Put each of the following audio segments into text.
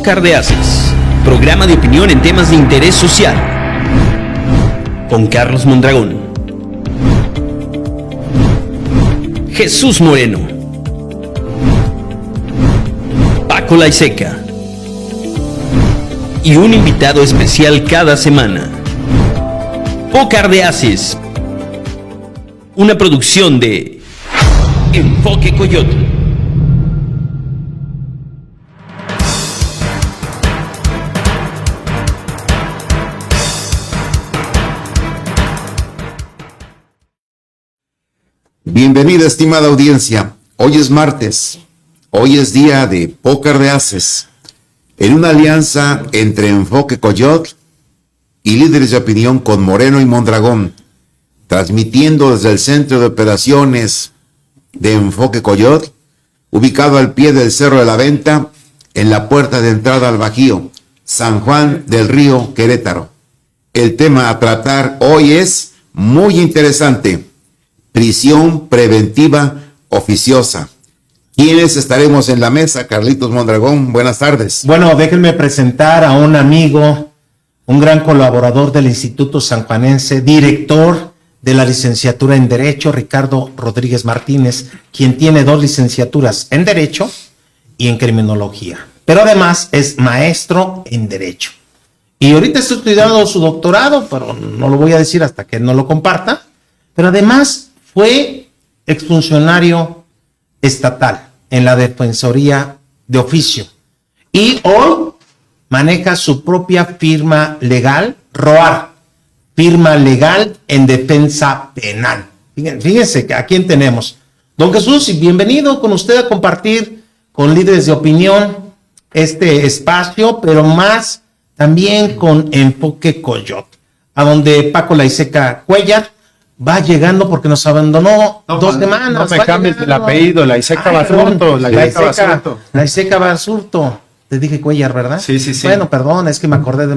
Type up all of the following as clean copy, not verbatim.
Pócar de Haces, programa de opinión en temas de interés social, con Carlos Mondragón, Jesús Moreno, Paco Laiseca y un invitado especial cada semana. Pócar de Haces, una producción de Enfoque Coyote. Bienvenida, estimada audiencia. Hoy es martes. Hoy es día de Pócar de Haces, en una alianza entre Enfoque Coyote y Líderes de Opinión con Moreno y Mondragón, transmitiendo desde el Centro de Operaciones de Enfoque Coyote, ubicado al pie del Cerro de la Venta, en la puerta de entrada al Bajío, San Juan del Río, Querétaro. El tema a tratar hoy es muy interesante: prisión preventiva oficiosa. ¿Quiénes estaremos en la mesa? Carlitos Mondragón, buenas tardes. Bueno, déjenme presentar a un amigo, un gran colaborador del Instituto Sanjuanense, director de la licenciatura en Derecho, Ricardo Rodríguez Martínez, quien tiene 2 licenciaturas en Derecho y en Criminología, pero además es maestro en Derecho. Y ahorita está estudiando su doctorado, pero no lo voy a decir hasta que no lo comparta, pero además fue exfuncionario estatal en la Defensoría de Oficio y hoy maneja su propia firma legal, ROAR, firma legal en defensa penal. Fíjense a quién tenemos. Don Jesús, y bienvenido con usted a compartir con Líderes de Opinión este espacio, pero más también con Enfoque Coyote, a donde Paco Laiseca Cuellar va llegando porque nos abandonó 2 semanas. No me cambies el apellido, Laiseca Basurto. Laiseca Basurto. Te dije Cuellar, ¿verdad? Sí. Bueno, perdón, es que me acordé de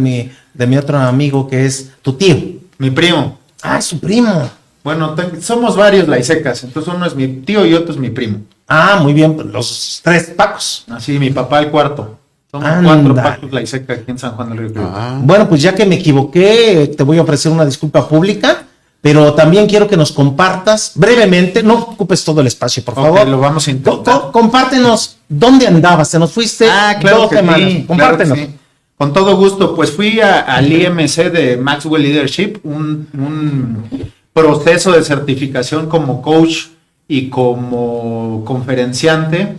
mi otro amigo que es tu tío. Mi primo. Ah, su primo. Bueno, somos varios Laisecas, entonces uno es mi tío y otro es mi primo. Ah, muy bien, los 3 Pacos. Así, mi papá el cuarto. Somos 4 Pacos Laiseca aquí en San Juan del Río. Bueno, pues ya que me equivoqué, te voy a ofrecer una disculpa pública, pero también quiero que nos compartas brevemente, no ocupes todo el espacio, por favor. Lo vamos a intentar. Compártenos dónde andabas, se nos fuiste claro 2 semanas. Sí, compártenos. claro que sí. Con todo gusto, pues fui al IMC de Maxwell Leadership, un proceso de certificación como coach y como conferenciante,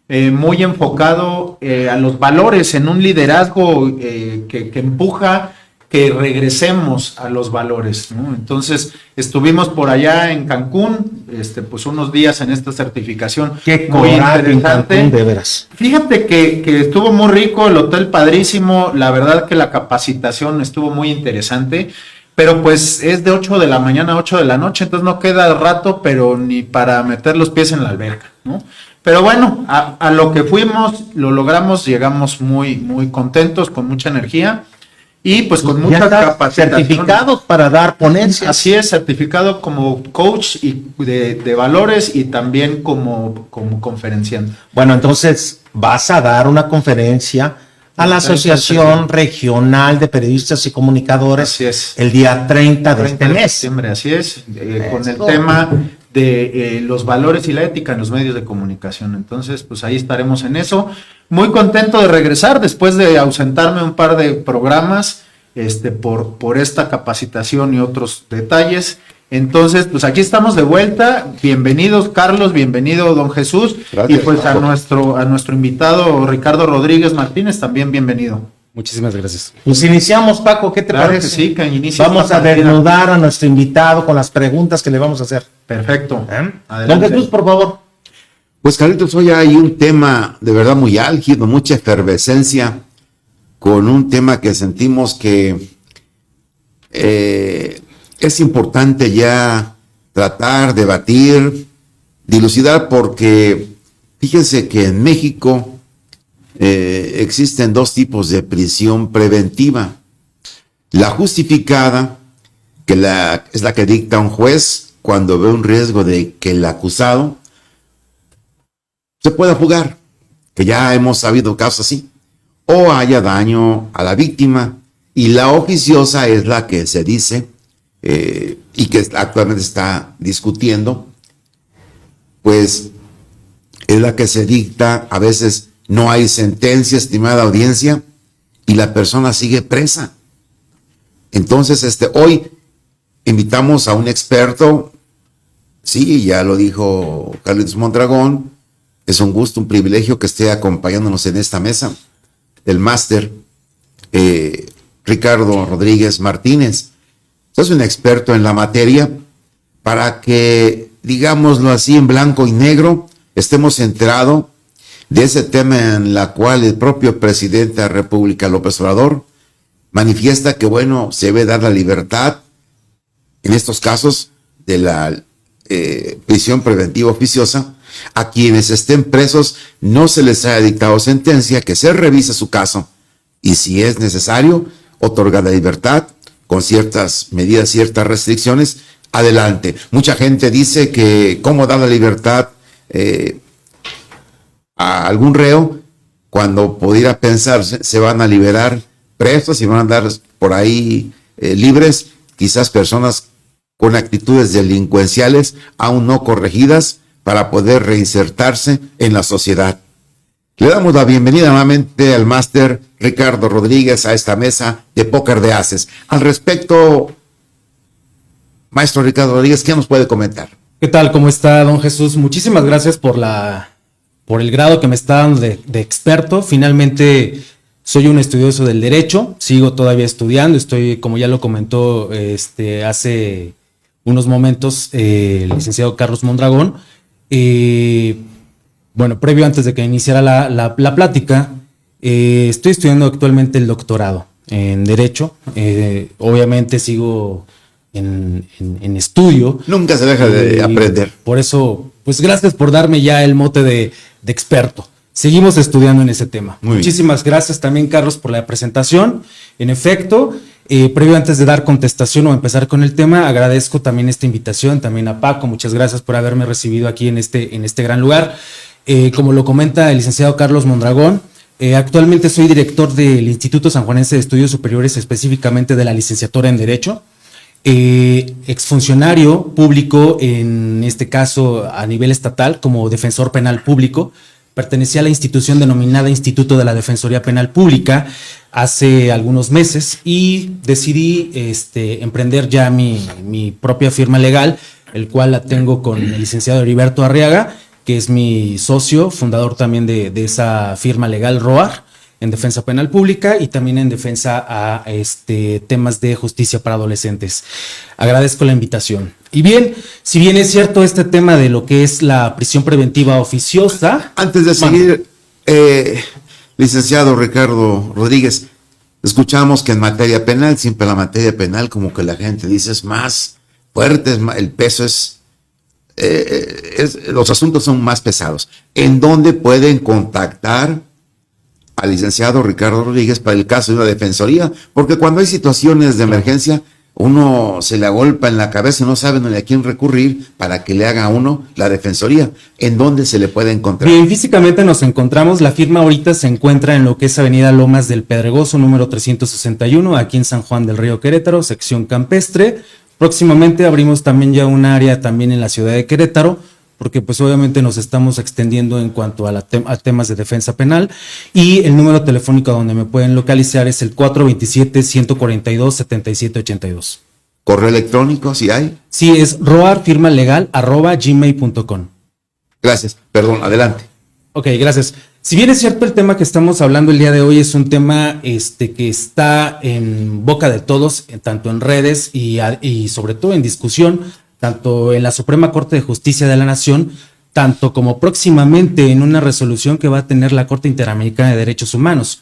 muy enfocado a los valores, en un liderazgo que empuja que regresemos a los valores, ¿no? Entonces, estuvimos por allá en Cancún, pues unos días en esta certificación. Qué muy interesante, en Cancún, de veras. Fíjate que estuvo muy rico, el hotel padrísimo, la verdad que la capacitación estuvo muy interesante, pero pues es de 8 de la mañana a 8 de la noche, entonces no queda rato, pero ni para meter los pies en la alberca, ¿no? Pero bueno, a lo que fuimos, lo logramos, llegamos muy, muy contentos, con mucha energía. Y pues con mucha capacitación. Certificados para dar ponencias. Así es, certificado como coach y de valores y también como conferenciante. Bueno, entonces vas a dar una conferencia a la Asociación Regional de Periodistas y Comunicadores. Así es. El día 30 de este mes. Septiembre, así es, con el tema de los valores y la ética en los medios de comunicación. Entonces, pues ahí estaremos en eso. Muy contento de regresar después de ausentarme un par de programas por esta capacitación y otros detalles. Entonces, pues aquí estamos de vuelta. Bienvenidos, Carlos, bienvenido, don Jesús. Gracias, y pues Paco. a nuestro invitado Ricardo Rodríguez Martínez, también bienvenido. Muchísimas gracias. Pues iniciamos, Paco, ¿qué te Claro parece? que sí, que inicie Vamos esta a partida. desnudar a nuestro invitado con las preguntas que le vamos a hacer. Perfecto. Don Adelante. Jesús, por favor. Pues Carlitos, hoy hay un tema de verdad muy álgido, mucha efervescencia, con un tema que sentimos que es importante ya tratar, debatir, dilucidar, porque fíjense que en México existen 2 tipos de prisión preventiva. La justificada, que es la que dicta un juez cuando ve un riesgo de que el acusado se pueda fugar, que ya hemos sabido casos así, o haya daño a la víctima. Y la oficiosa es la que se dice y que actualmente está discutiendo, pues es la que se dicta. A veces no hay sentencia, estimada audiencia, y la persona sigue presa. Entonces, hoy invitamos a un experto. Sí, ya lo dijo Carlos Mondragón, es un gusto, un privilegio que esté acompañándonos en esta mesa, el máster Ricardo Rodríguez Martínez. Es un experto en la materia, para que, digámoslo así, en blanco y negro, estemos enterados de ese tema en la cual el propio presidente de la República, López Obrador, manifiesta que, bueno, se debe dar la libertad, en estos casos, de la prisión preventiva oficiosa, a quienes estén presos no se les haya dictado sentencia, que se revise su caso y, si es necesario, otorgar la libertad con ciertas medidas, ciertas restricciones. Adelante. Mucha gente dice que cómo dar la libertad a algún reo cuando pudiera pensar se van a liberar presos y van a andar por ahí libres, quizás personas con actitudes delincuenciales aún no corregidas, para poder reinsertarse en la sociedad. Le damos la bienvenida nuevamente al máster Ricardo Rodríguez a esta mesa de Póker de Ases. Al respecto, maestro Ricardo Rodríguez, ¿qué nos puede comentar? ¿Qué tal? ¿Cómo está, don Jesús? Muchísimas gracias por el grado que me está dando de experto. Finalmente soy un estudioso del derecho, sigo todavía estudiando, estoy, como ya lo comentó hace unos momentos el licenciado Carlos Mondragón. Bueno, previo antes de que iniciara la plática, estoy estudiando actualmente el doctorado en Derecho. Obviamente sigo en estudio. Nunca se deja de aprender. Por eso, pues gracias por darme ya el mote de experto. Seguimos estudiando en ese tema. Muchísimas gracias también, Carlos, por la presentación. En efecto, previo antes de dar contestación o empezar con el tema, agradezco también esta invitación, también a Paco. Muchas gracias por haberme recibido aquí en este gran lugar. Como lo comenta el licenciado Carlos Mondragón, actualmente soy director del Instituto Sanjuanense de Estudios Superiores, específicamente de la licenciatura en Derecho. Exfuncionario público, en este caso a nivel estatal, como defensor penal público. Pertenecía a la institución denominada Instituto de la Defensoría Penal Pública hace algunos meses y decidí emprender ya mi propia firma legal, el cual la tengo con el licenciado Heriberto Arriaga, que es mi socio, fundador también de esa firma legal ROAR, en defensa penal pública y también en defensa a temas de justicia para adolescentes. Agradezco la invitación. Y bien, si bien es cierto este tema de lo que es la prisión preventiva oficiosa... Antes de seguir, licenciado Ricardo Rodríguez, escuchamos que en materia penal, siempre la materia penal como que la gente dice es más fuerte, el peso los asuntos son más pesados. ¿En dónde pueden contactar al licenciado Ricardo Rodríguez para el caso de una defensoría? Porque cuando hay situaciones de emergencia, uno se le agolpa en la cabeza y no sabe ni a quién recurrir para que le haga a uno la defensoría. ¿En dónde se le puede encontrar? Bien, físicamente nos encontramos. La firma ahorita se encuentra en lo que es Avenida Lomas del Pedregoso, número 361, aquí en San Juan del Río, Querétaro, sección campestre. Próximamente abrimos también ya un área también en la ciudad de Querétaro, porque pues obviamente nos estamos extendiendo en cuanto a temas de defensa penal, y el número telefónico donde me pueden localizar es el 427-142-7782. ¿Correo electrónico si hay? Sí, es roarfirmalegal@gmail.com. Gracias, perdón, adelante. Ok, gracias. Si bien es cierto, el tema que estamos hablando el día de hoy es un tema que está en boca de todos, tanto en redes y sobre todo en discusión, tanto en la Suprema Corte de Justicia de la Nación, tanto como próximamente en una resolución que va a tener la Corte Interamericana de Derechos Humanos,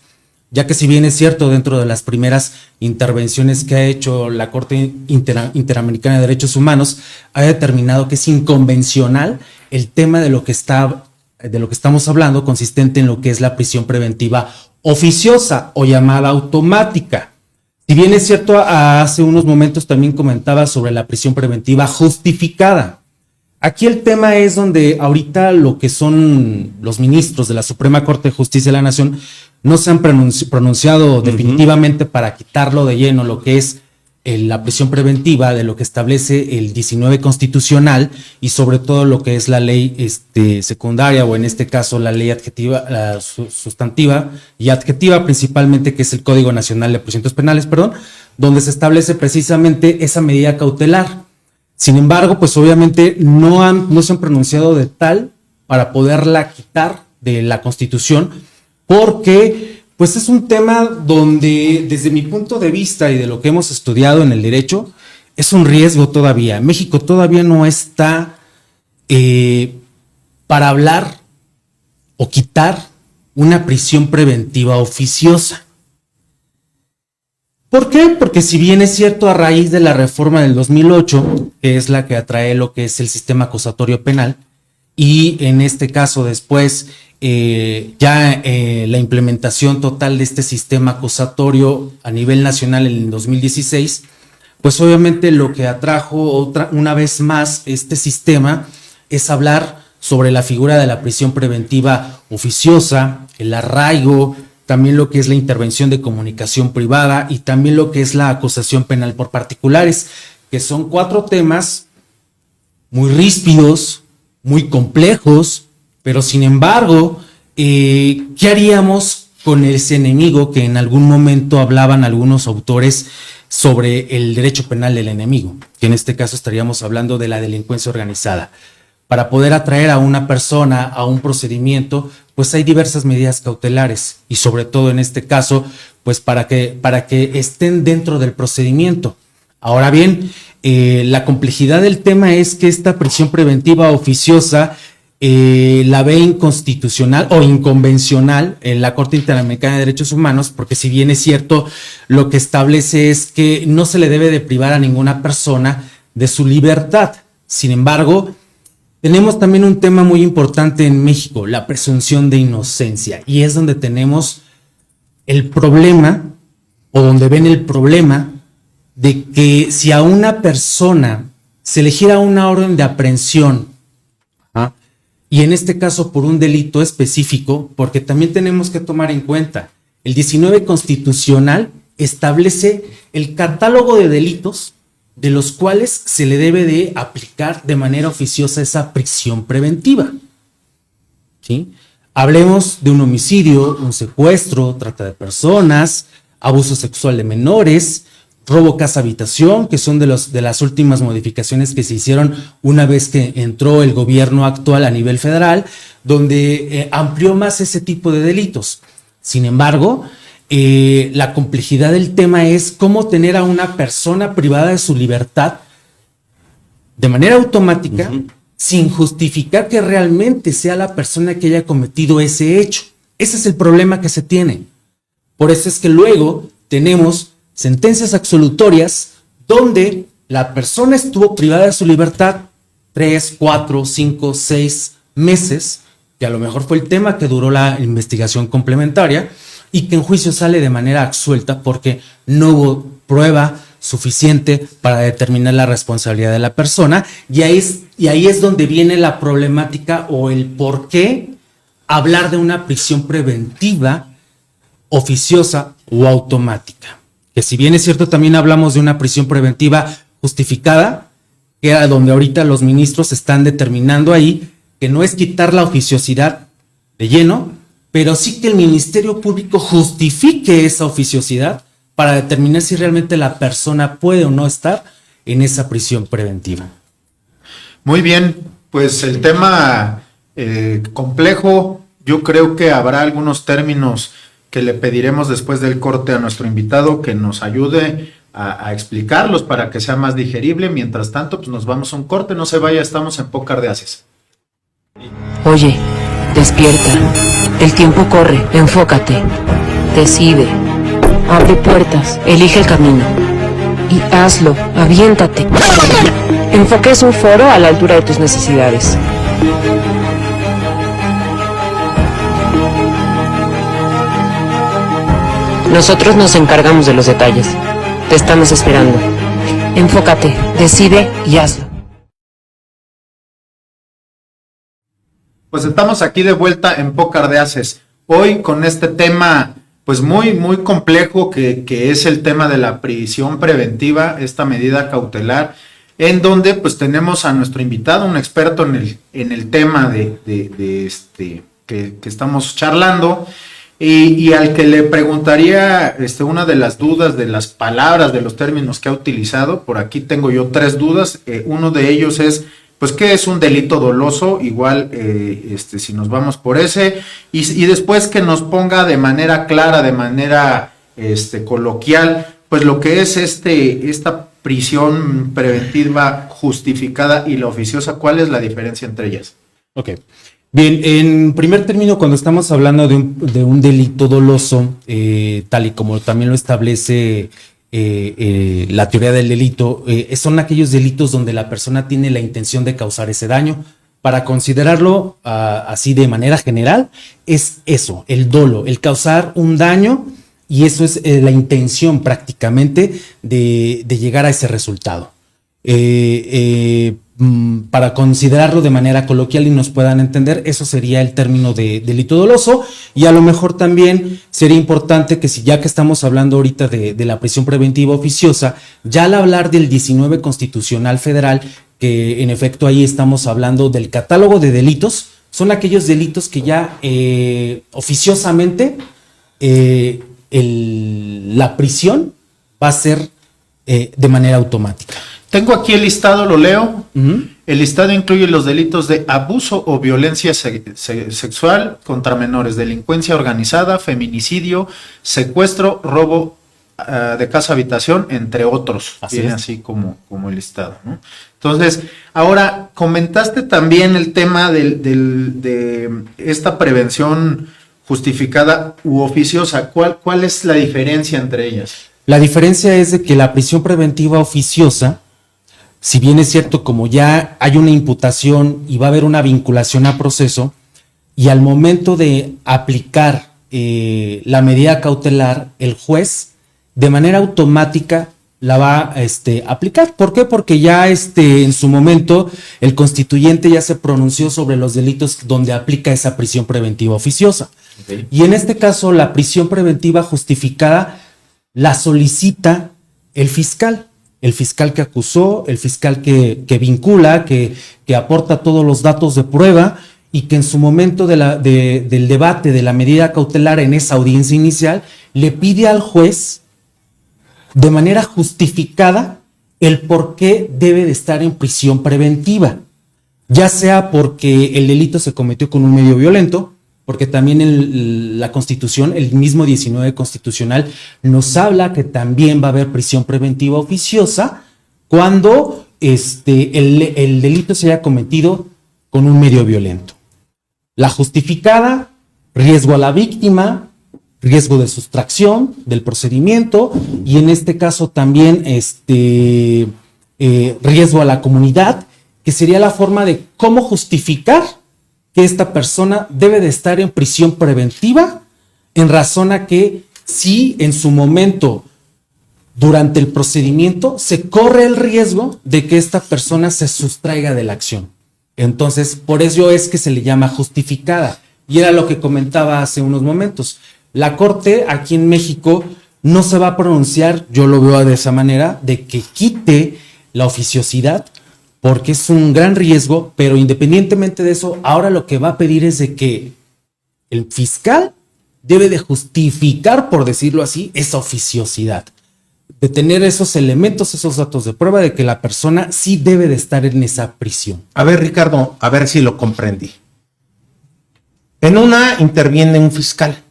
ya que si bien es cierto, dentro de las primeras intervenciones que ha hecho la Corte Interamericana de Derechos Humanos, ha determinado que es inconvencional el tema de lo que estamos hablando, consistente en lo que es la prisión preventiva oficiosa o llamada automática. Si bien es cierto, hace unos momentos también comentaba sobre la prisión preventiva justificada. Aquí el tema es donde ahorita lo que son los ministros de la Suprema Corte de Justicia de la Nación no se han pronunciado definitivamente para quitarlo de lleno, lo que es la prisión preventiva de lo que establece el 19 constitucional y sobre todo lo que es la ley secundaria, o en este caso la ley adjetiva, sustantiva y adjetiva principalmente, que es el Código Nacional de Procedimientos Penales, donde se establece precisamente esa medida cautelar. Sin embargo, pues obviamente no se han pronunciado de tal para poderla quitar de la Constitución, porque pues es un tema donde, desde mi punto de vista y de lo que hemos estudiado en el derecho, es un riesgo todavía. México todavía no está para hablar o quitar una prisión preventiva oficiosa. ¿Por qué? Porque si bien es cierto, a raíz de la reforma del 2008, que es la que atrae lo que es el sistema acusatorio penal, y en este caso después la implementación total de este sistema acusatorio a nivel nacional en el 2016, pues obviamente lo que atrajo una vez más este sistema es hablar sobre la figura de la prisión preventiva oficiosa, el arraigo, también lo que es la intervención de comunicación privada y también lo que es la acusación penal por particulares, que son 4 temas muy ríspidos, muy complejos, pero sin embargo, ¿qué haríamos con ese enemigo que en algún momento hablaban algunos autores sobre el derecho penal del enemigo? Que en este caso estaríamos hablando de la delincuencia organizada. Para poder atraer a una persona a un procedimiento, pues hay diversas medidas cautelares y sobre todo en este caso, pues para que estén dentro del procedimiento. Ahora bien, la complejidad del tema es que esta prisión preventiva oficiosa la ve inconstitucional o inconvencional en la Corte Interamericana de Derechos Humanos, porque si bien es cierto, lo que establece es que no se le debe de privar a ninguna persona de su libertad. Sin embargo, tenemos también un tema muy importante en México, la presunción de inocencia, y es donde tenemos el problema, o donde ven el problema, de que si a una persona se le gira una orden de aprehensión, y en este caso por un delito específico, porque también tenemos que tomar en cuenta, el 19 constitucional establece el catálogo de delitos de los cuales se le debe de aplicar de manera oficiosa esa prisión preventiva. ¿Sí? Hablemos de un homicidio, un secuestro, trata de personas, abuso sexual de menores, robo casa-habitación, que son de las últimas modificaciones que se hicieron una vez que entró el gobierno actual a nivel federal, donde amplió más ese tipo de delitos. Sin embargo, la complejidad del tema es cómo tener a una persona privada de su libertad de manera automática, sin justificar que realmente sea la persona que haya cometido ese hecho. Ese es el problema que se tiene. Por eso es que luego tenemos sentencias absolutorias donde la persona estuvo privada de su libertad 3, 4, 5, 6 meses, que a lo mejor fue el tema que duró la investigación complementaria, y que en juicio sale de manera absuelta porque no hubo prueba suficiente para determinar la responsabilidad de la persona, y ahí es donde viene la problemática o el por qué hablar de una prisión preventiva oficiosa o automática. Que si bien es cierto, también hablamos de una prisión preventiva justificada, que era donde ahorita los ministros están determinando ahí, que no es quitar la oficiosidad de lleno, pero sí que el Ministerio Público justifique esa oficiosidad para determinar si realmente la persona puede o no estar en esa prisión preventiva. Muy bien, pues el tema complejo, yo creo que habrá algunos términos que le pediremos después del corte a nuestro invitado que nos ayude a explicarlos para que sea más digerible. Mientras tanto, pues nos vamos a un corte, no se vaya, estamos en Pócar de Haces. Oye, despierta, el tiempo corre, enfócate, decide, abre puertas, elige el camino y hazlo, aviéntate. Enfoque es un foro a la altura de tus necesidades. Nosotros nos encargamos de los detalles. Te estamos esperando. Enfócate, decide y hazlo. Pues estamos aquí de vuelta en Pócar de Haces. hoy con este tema pues muy, muy complejo que es el tema de la prisión preventiva, esta medida cautelar, en donde pues tenemos a nuestro invitado, un experto en el tema que estamos charlando, y al que le preguntaría una de las dudas de las palabras, de los términos que ha utilizado. Por aquí tengo yo 3 dudas. Uno de ellos es, pues, ¿qué es un delito doloso? Igual, si nos vamos por ese, y después que nos ponga de manera clara, de manera coloquial, pues lo que es esta prisión preventiva justificada y la oficiosa. ¿Cuál es la diferencia entre ellas? Ok. Bien, en primer término, cuando estamos hablando de un delito doloso, tal y como también lo establece la teoría del delito, son aquellos delitos donde la persona tiene la intención de causar ese daño. Para considerarlo así de manera general, es eso, el dolo, el causar un daño, y eso es la intención prácticamente de llegar a ese resultado. Para considerarlo de manera coloquial y nos puedan entender, eso sería el término de delito doloso. Y a lo mejor también sería importante que, si ya que estamos hablando ahorita de la prisión preventiva oficiosa, ya al hablar del 19 Constitucional Federal, que en efecto ahí estamos hablando del catálogo de delitos, son aquellos delitos que ya oficiosamente la prisión va a ser de manera automática. Tengo aquí el listado, lo leo. El listado incluye los delitos de abuso o violencia sexual contra menores, delincuencia organizada, feminicidio, secuestro, robo de casa habitación, entre otros. Viene así como el listado, ¿no? Entonces, ahora comentaste también el tema de esta prevención justificada u oficiosa. ¿Cuál es la diferencia entre ellas? La diferencia es de que la prisión preventiva oficiosa, si bien es cierto, como ya hay una imputación y va a haber una vinculación a proceso, y al momento de aplicar la medida cautelar, el juez de manera automática la va a aplicar. ¿Por qué? Porque ya en su momento el constituyente ya se pronunció sobre los delitos donde aplica esa prisión preventiva oficiosa. Okay. Y en este caso, la prisión preventiva justificada la solicita el fiscal que acusó, el fiscal que vincula, que aporta todos los datos de prueba, y que en su momento del debate de la medida cautelar en esa audiencia inicial le pide al juez de manera justificada el por qué debe de estar en prisión preventiva, ya sea porque el delito se cometió con un medio violento, porque también la Constitución, el mismo 19 Constitucional, nos habla que también va a haber prisión preventiva oficiosa cuando el delito se haya cometido con un medio violento. La justificada, riesgo a la víctima, riesgo de sustracción del procedimiento, y en este caso también riesgo a la comunidad, que sería la forma de cómo justificar que esta persona debe de estar en prisión preventiva en razón a que si en su momento, durante el procedimiento, se corre el riesgo de que esta persona se sustraiga de la acción. Entonces, por eso es que se le llama justificada. Y era lo que comentaba hace unos momentos. La Corte aquí en México no se va a pronunciar, yo lo veo de esa manera, de que quite la oficiosidad, porque es un gran riesgo, pero independientemente de eso, ahora lo que va a pedir es de que el fiscal debe de justificar, por decirlo así, esa oficiosidad, de tener esos elementos, esos datos de prueba de que la persona sí debe de estar en esa prisión. A ver, Ricardo, a ver si lo comprendí. En una interviene un fiscal,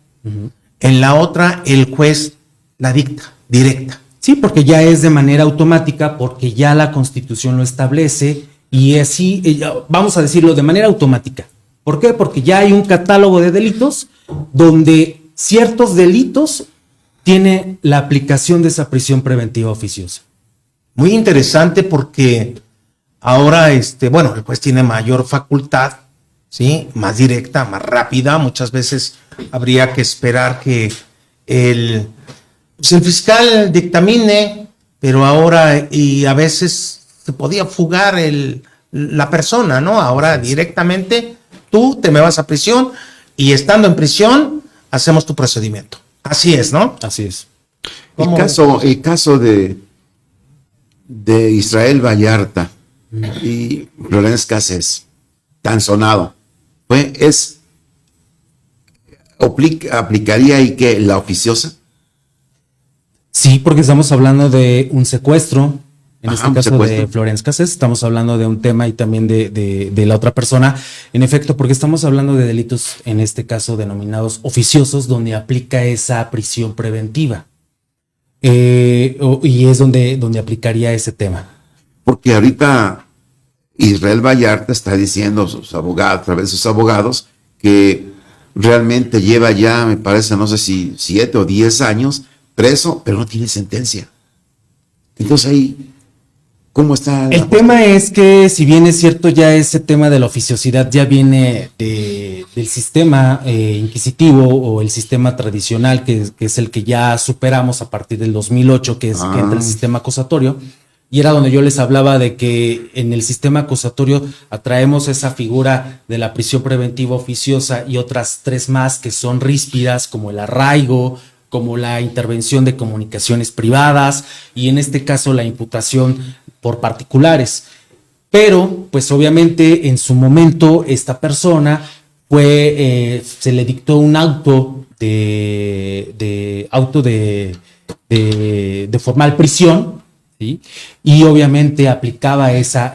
en la otra el juez la dicta, directa. Sí, porque ya es de manera automática, porque ya la Constitución lo establece, y así, vamos a decirlo, de manera automática. ¿Por qué? Porque ya hay un catálogo de delitos donde ciertos delitos tiene la aplicación de esa prisión preventiva oficiosa. Muy interesante, porque ahora, el juez tiene mayor facultad, ¿sí? Más directa, más rápida. Muchas veces habría que esperar que el fiscal dictamine, pero ahora, y a veces se podía fugar la persona, ¿no? Ahora directamente tú te me vas a prisión, y estando en prisión hacemos tu procedimiento. Así es, ¿no? Así es. El caso de Israel Vallarta y Florence Cassés, tan sonado, ¿aplicaría ahí que la oficiosa? Sí, porque estamos hablando de un secuestro, en Ajá, este un caso secuestro. de Florence Cassés, estamos hablando de un tema y también de la otra persona, en efecto, porque estamos hablando de delitos, en este caso denominados oficiosos, donde aplica esa prisión preventiva. Y es donde aplicaría ese tema. Porque ahorita Israel Vallarta está diciendo a través de sus abogados, que realmente lleva ya, me parece, no sé si 7 o 10 años preso, pero no tiene sentencia. Entonces ahí, ¿cómo está? El tema es que, si bien es cierto, ya ese tema de la oficiosidad ya viene del sistema inquisitivo o el sistema tradicional, que es el que ya superamos a partir del 2008, que entra el sistema acusatorio, y era donde yo les hablaba de que en el sistema acusatorio atraemos esa figura de la prisión preventiva oficiosa y otras 3 más que son ríspidas, como el arraigo, como la intervención de comunicaciones privadas y en este caso la imputación por particulares. Pero, pues obviamente en su momento esta persona se le dictó un auto de formal prisión, ¿sí? Y obviamente aplicaba esa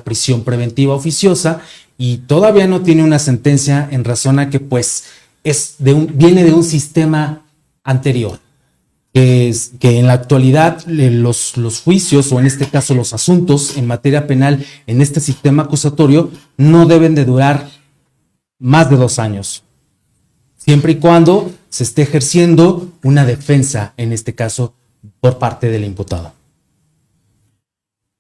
prisión preventiva oficiosa y todavía no tiene una sentencia en razón a que pues viene de un sistema anterior, que en la actualidad los juicios o en este caso los asuntos en materia penal en este sistema acusatorio no deben de durar más de 2 años, siempre y cuando se esté ejerciendo una defensa, en este caso por parte del imputado.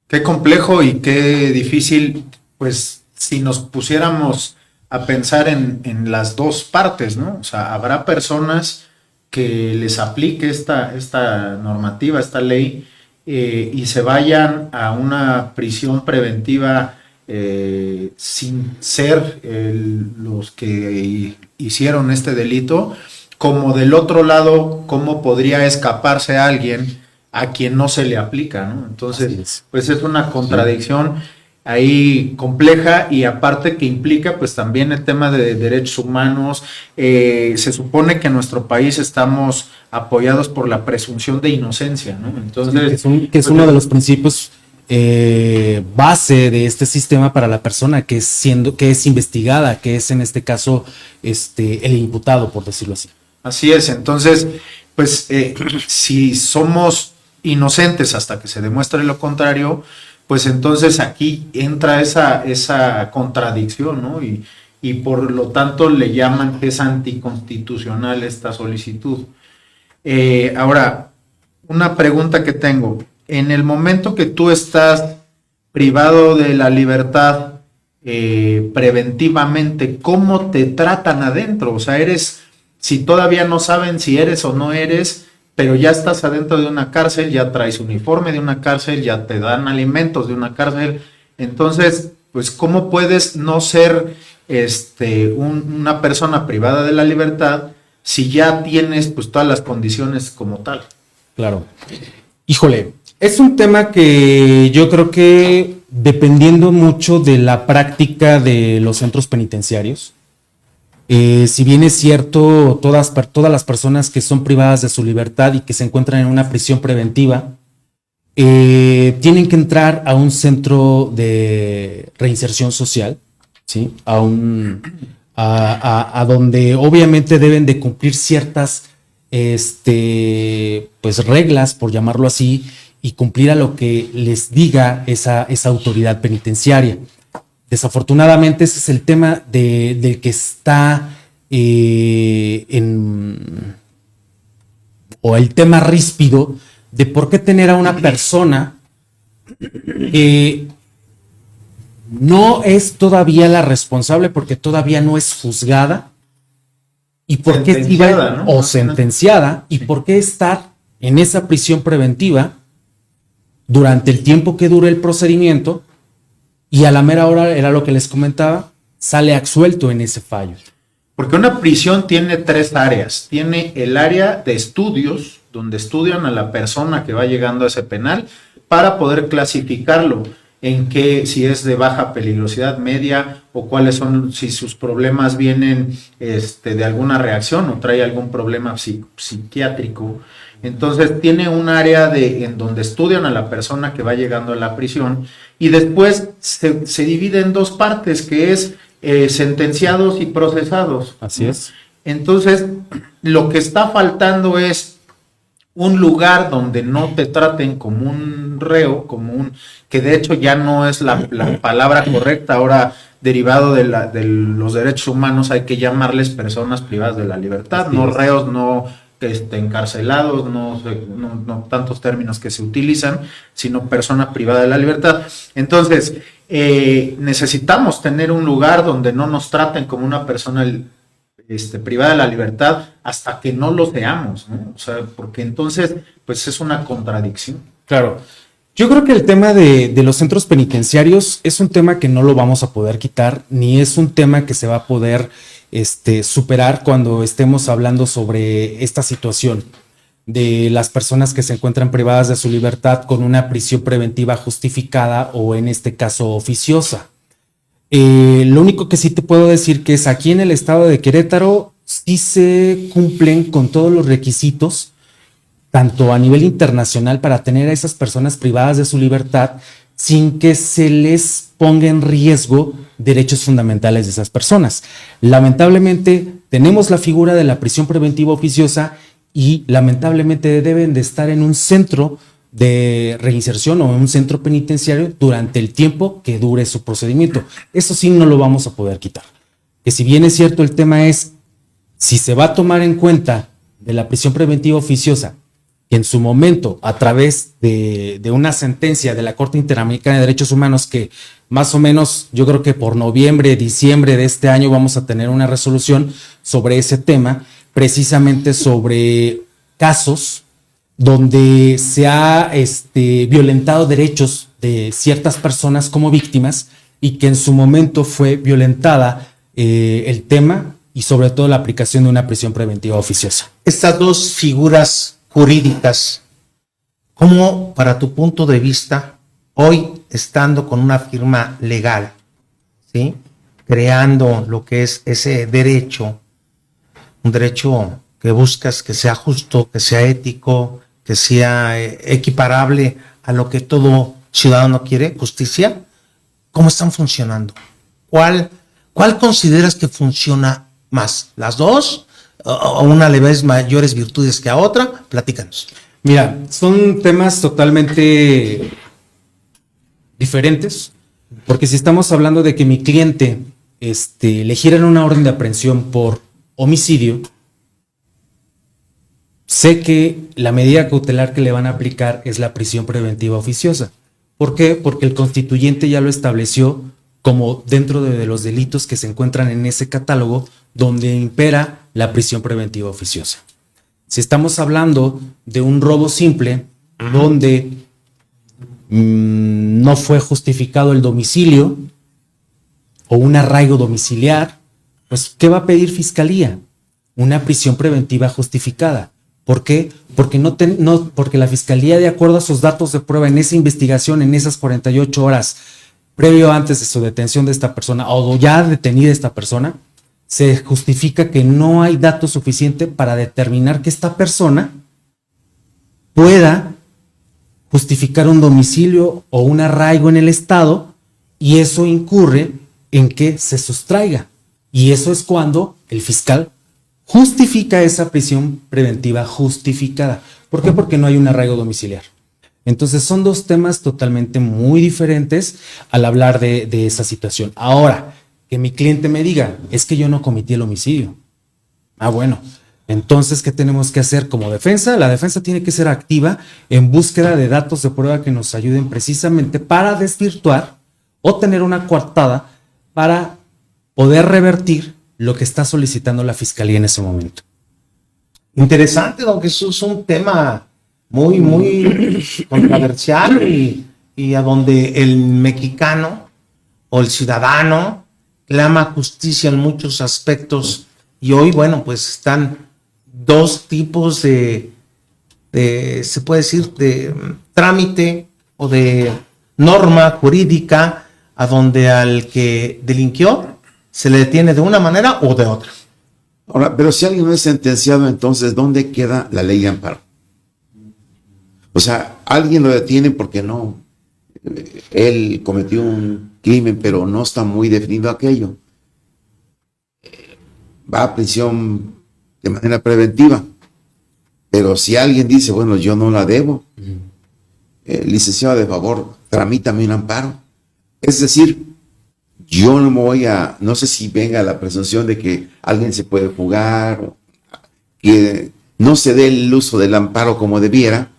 Qué complejo y qué difícil, pues, si nos pusiéramos a pensar en las dos partes, ¿no? O sea, habrá personas que les aplique esta normativa, esta ley, y se vayan a una prisión preventiva sin ser los que hicieron este delito, como del otro lado, cómo podría escaparse alguien a quien no se le aplica, ¿no? Entonces, pues es una contradicción ahí compleja y aparte que implica pues también el tema de derechos humanos. Se supone que en nuestro país estamos apoyados por la presunción de inocencia, ¿no? Entonces, que es uno de los principios base de este sistema para la persona que es investigada, que es en este caso el imputado, por decirlo así. Así es. Entonces, pues si somos inocentes hasta que se demuestre lo contrario, pues entonces aquí entra esa contradicción, ¿no? Y por lo tanto le llaman que es anticonstitucional esta solicitud. Ahora, una pregunta que tengo. En el momento que tú estás privado de la libertad preventivamente, ¿cómo te tratan adentro? O sea, si todavía no saben si eres o no eres, pero ya estás adentro de una cárcel, ya traes uniforme de una cárcel, ya te dan alimentos de una cárcel. Entonces, pues, ¿cómo puedes no ser una persona privada de la libertad si ya tienes pues todas las condiciones como tal? Claro. Híjole, es un tema que yo creo que dependiendo mucho de la práctica de los centros penitenciarios, si bien es cierto, todas las personas que son privadas de su libertad y que se encuentran en una prisión preventiva, tienen que entrar a un centro de reinserción social, ¿sí? A donde obviamente deben de cumplir ciertas pues reglas, por llamarlo así, y cumplir a lo que les diga esa autoridad penitenciaria. Desafortunadamente ese es el tema del que está o el tema ríspido de por qué tener a una persona que no es todavía la responsable porque todavía no es juzgada y por qué Sentenciada, ¿no? o sentenciada y por qué estar en esa prisión preventiva durante el tiempo que dure el procedimiento. Y a la mera hora, era lo que les comentaba, sale absuelto en ese fallo. Porque una prisión tiene 3 áreas. Tiene el área de estudios, donde estudian a la persona que va llegando a ese penal para poder clasificarlo en qué, si es de baja peligrosidad, media, o cuáles son, si sus problemas vienen de alguna reacción o trae algún problema psiquiátrico. Entonces tiene un área en donde estudian a la persona que va llegando a la prisión, y después se divide en 2 partes, que es sentenciados y procesados. Así es. Entonces, lo que está faltando es un lugar donde no te traten como un reo, que de hecho ya no es la palabra correcta. Ahora, derivado de los derechos humanos, hay que llamarles personas privadas de la libertad, Así no es. reos, no encarcelados, no tantos términos que se utilizan, sino persona privada de la libertad. Entonces, necesitamos tener un lugar donde no nos traten como una persona privada de la libertad hasta que no lo seamos, ¿no? O sea, porque entonces, pues es una contradicción. Claro. Yo creo que el tema de los centros penitenciarios es un tema que no lo vamos a poder quitar, ni es un tema que se va a poder superar cuando estemos hablando sobre esta situación de las personas que se encuentran privadas de su libertad con una prisión preventiva justificada o en este caso oficiosa. Lo único que sí te puedo decir que es aquí en el estado de Querétaro sí se cumplen con todos los requisitos, tanto a nivel internacional, para tener a esas personas privadas de su libertad sin que se les ponga en riesgo derechos fundamentales de esas personas. Lamentablemente tenemos la figura de la prisión preventiva oficiosa y lamentablemente deben de estar en un centro de reinserción o en un centro penitenciario durante el tiempo que dure su procedimiento. Eso sí no lo vamos a poder quitar. Que si bien es cierto, el tema es si se va a tomar en cuenta de la prisión preventiva oficiosa, que en su momento, a través de una sentencia de la Corte Interamericana de Derechos Humanos, que más o menos yo creo que por noviembre, diciembre de este año vamos a tener una resolución sobre ese tema, precisamente sobre casos donde se ha violentado derechos de ciertas personas como víctimas y que en su momento fue violentada el tema y sobre todo la aplicación de una prisión preventiva oficiosa. Estas 2 figuras jurídicas, ¿cómo, para tu punto de vista, hoy estando con una firma legal, ¿sí?, creando lo que es ese derecho, un derecho que buscas que sea justo, que sea ético, que sea equiparable a lo que todo ciudadano quiere, justicia, ¿cómo están funcionando? ¿Cuál consideras que funciona más? ¿Las 2? ¿O una le ves mayores virtudes que a otra? Platícanos. Mira, son temas totalmente diferentes, porque si estamos hablando de que mi cliente le giran una orden de aprehensión por homicidio, sé que la medida cautelar que le van a aplicar es la prisión preventiva oficiosa. ¿Por qué? Porque el constituyente ya lo estableció como dentro de los delitos que se encuentran en ese catálogo donde impera la prisión preventiva oficiosa. Si estamos hablando de un robo simple, donde no fue justificado el domicilio o un arraigo domiciliar, pues ¿qué va a pedir fiscalía? Una prisión preventiva justificada. ¿Por qué? Porque la fiscalía, de acuerdo a sus datos de prueba en esa investigación, en esas 48 horas previo antes de su detención de esta persona o ya detenida esta persona, se justifica que no hay datos suficientes para determinar que esta persona pueda justificar un domicilio o un arraigo en el estado, y eso incurre en que se sustraiga. Y eso es cuando el fiscal justifica esa prisión preventiva justificada. ¿Por qué? Porque no hay un arraigo domiciliar. Entonces son 2 temas totalmente muy diferentes al hablar de esa situación. Ahora, que mi cliente me diga, es que yo no cometí el homicidio. Bueno, entonces, ¿qué tenemos que hacer como defensa? La defensa tiene que ser activa en búsqueda de datos de prueba que nos ayuden precisamente para desvirtuar o tener una coartada para poder revertir lo que está solicitando la fiscalía en ese momento. Interesante, don Jesús, es un tema muy, muy controversial y a donde el mexicano o el ciudadano clama justicia en muchos aspectos Y hoy, bueno, pues están dos tipos de se puede decir, de trámite o de norma jurídica a donde al que delinquió se le detiene de una manera o de otra. Ahora, pero si alguien no es sentenciado, entonces, ¿dónde queda la ley de amparo? O sea, alguien lo detiene porque no, él cometió un crimen, pero no está muy definido aquello. Va a prisión de manera preventiva. Pero si alguien dice, bueno, yo no la debo, licenciado, de favor, tramítame un amparo. Es decir, yo no me voy a, no sé si venga la presunción de que alguien se puede fugar, que no se dé el uso del amparo como debiera,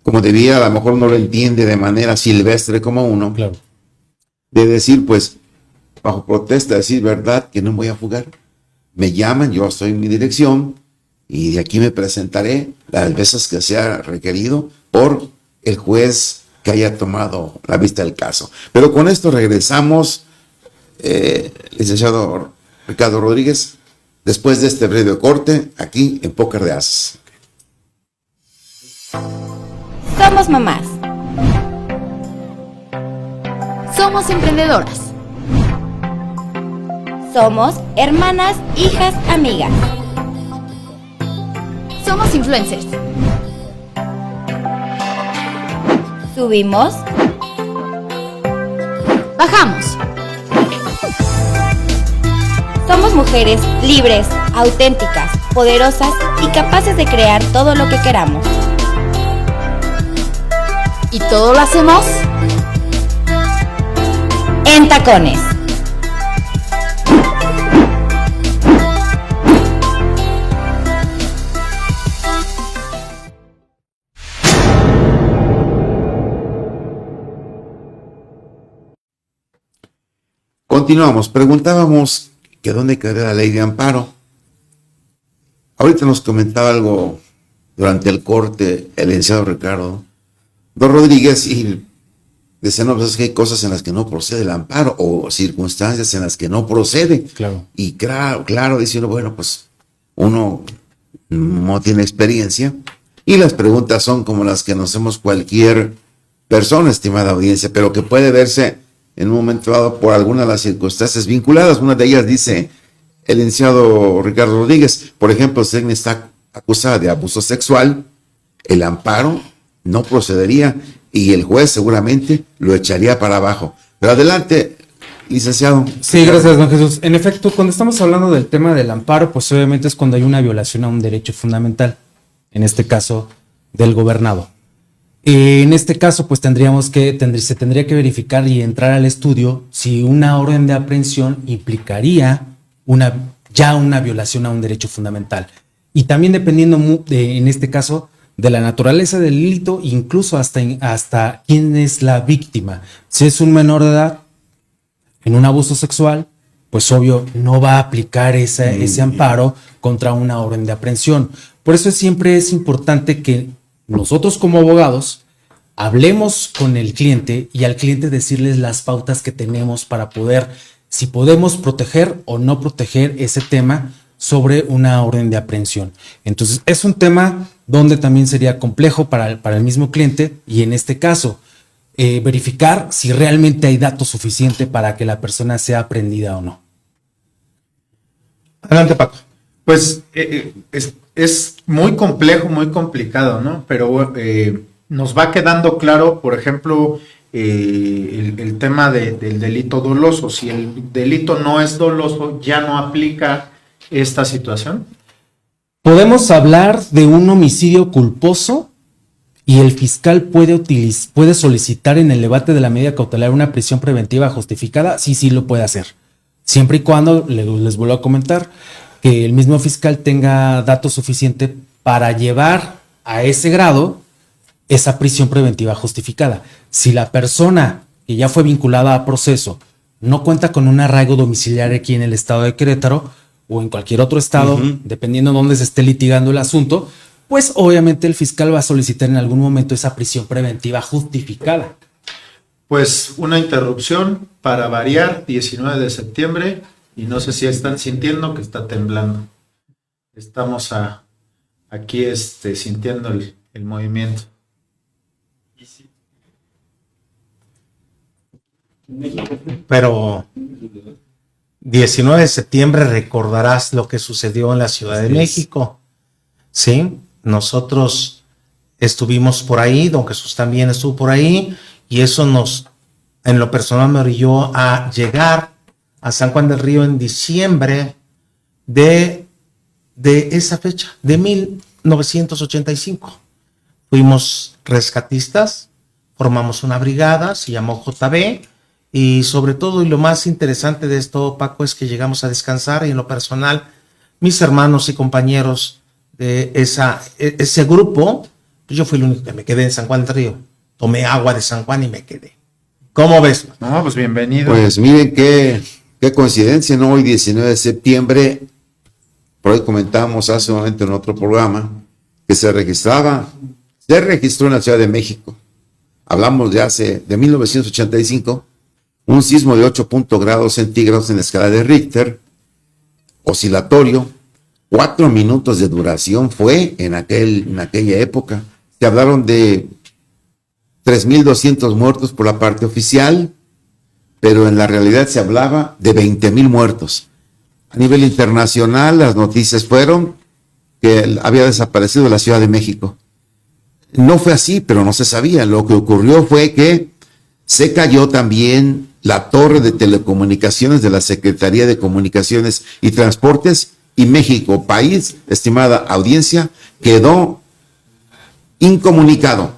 a lo mejor no lo entiende de manera silvestre como uno, Claro. de decir, pues, bajo protesta, decir verdad, que no voy a fugar. Me llaman, yo estoy en mi dirección, y de aquí me presentaré las veces que sea requerido por el juez que haya tomado la vista del caso. Pero con esto regresamos, licenciado Ricardo Rodríguez, después de este breve corte, aquí en Póker de Ases. Somos mamás. Somos emprendedoras. Somos hermanas, hijas, amigas. Somos influencers. Subimos. Bajamos. Somos mujeres libres, auténticas, poderosas y capaces de crear todo lo que queramos. Y todo lo hacemos en tacones. Continuamos, preguntábamos que dónde queda la ley de amparo. Ahorita nos comentaba algo durante el corte el licenciado Ricardo Rodríguez y decía, no, pues es que hay cosas en las que no procede el amparo o circunstancias en las que no procede. Claro. Y claro, diciendo, bueno, pues uno no tiene experiencia y las preguntas son como las que nos hacemos cualquier persona, estimada audiencia, pero que puede verse en un momento dado por alguna de las circunstancias vinculadas. Una de ellas dice el licenciado Ricardo Rodríguez, por ejemplo, si alguien está acusada de abuso sexual, el amparo no procedería y el juez seguramente lo echaría para abajo. Pero adelante, licenciado. Sí, gracias, don Jesús. En efecto, cuando estamos hablando del tema del amparo, pues obviamente es cuando hay una violación a un derecho fundamental, en este caso del gobernado. En este caso, pues se tendría que verificar y entrar al estudio si una orden de aprehensión implicaría ya una violación a un derecho fundamental. Y también dependiendo en este caso de la naturaleza del delito, incluso hasta quién es la víctima. Si es un menor de edad en un abuso sexual, pues obvio no va a aplicar ese amparo contra una orden de aprehensión. Por eso siempre es importante que nosotros como abogados hablemos con el cliente y al cliente decirles las pautas que tenemos para poder, si podemos proteger o no proteger ese tema sobre una orden de aprehensión. Entonces es un tema donde también sería complejo para el mismo cliente y en este caso verificar si realmente hay datos suficientes para que la persona sea aprehendida o no. Adelante, Paco. Pues es muy complejo, muy complicado, ¿no? Pero nos va quedando claro, por ejemplo, el tema del delito doloso. Si el delito no es doloso, ya no aplica esta situación. Podemos hablar de un homicidio culposo y el fiscal puede solicitar en el debate de la medida cautelar una prisión preventiva justificada. Sí lo puede hacer. Siempre y cuando, les vuelvo a comentar, que el mismo fiscal tenga datos suficientes para llevar a ese grado esa prisión preventiva justificada. Si la persona que ya fue vinculada a proceso no cuenta con un arraigo domiciliario aquí en el estado de Querétaro o en cualquier otro estado, dependiendo de dónde se esté litigando el asunto, pues obviamente el fiscal va a solicitar en algún momento esa prisión preventiva justificada. Pues una interrupción para variar, 19 de septiembre, y no sé si están sintiendo que está temblando. Estamos aquí sintiendo el movimiento. Pero 19 de septiembre recordarás lo que sucedió en la Ciudad de México. Sí, nosotros estuvimos por ahí, don Jesús también estuvo por ahí, y eso en lo personal me orilló a llegar a San Juan del Río en diciembre de esa fecha, de 1985. Fuimos rescatistas, formamos una brigada, se llamó JB, y sobre todo, y lo más interesante de esto, Paco, es que llegamos a descansar, y en lo personal, mis hermanos y compañeros de ese grupo, pues yo fui el único que me quedé en San Juan del Río. Tomé agua de San Juan y me quedé. ¿Cómo ves? No, pues bienvenido. Pues miren qué coincidencia, ¿no? Hoy 19 de septiembre, por hoy comentábamos hace un momento en otro programa, que se registró en la Ciudad de México. Hablamos de 1985, un sismo de 8 grados centígrados en la escala de Richter, oscilatorio, 4 minutos de duración fue en aquella época. Se hablaron de 3,200 muertos por la parte oficial, pero en la realidad se hablaba de 20,000 muertos. A nivel internacional, las noticias fueron que había desaparecido la Ciudad de México. No fue así, pero no se sabía. Lo que ocurrió fue que se cayó también la torre de telecomunicaciones de la Secretaría de Comunicaciones y Transportes, y México, país, estimada audiencia, quedó incomunicado.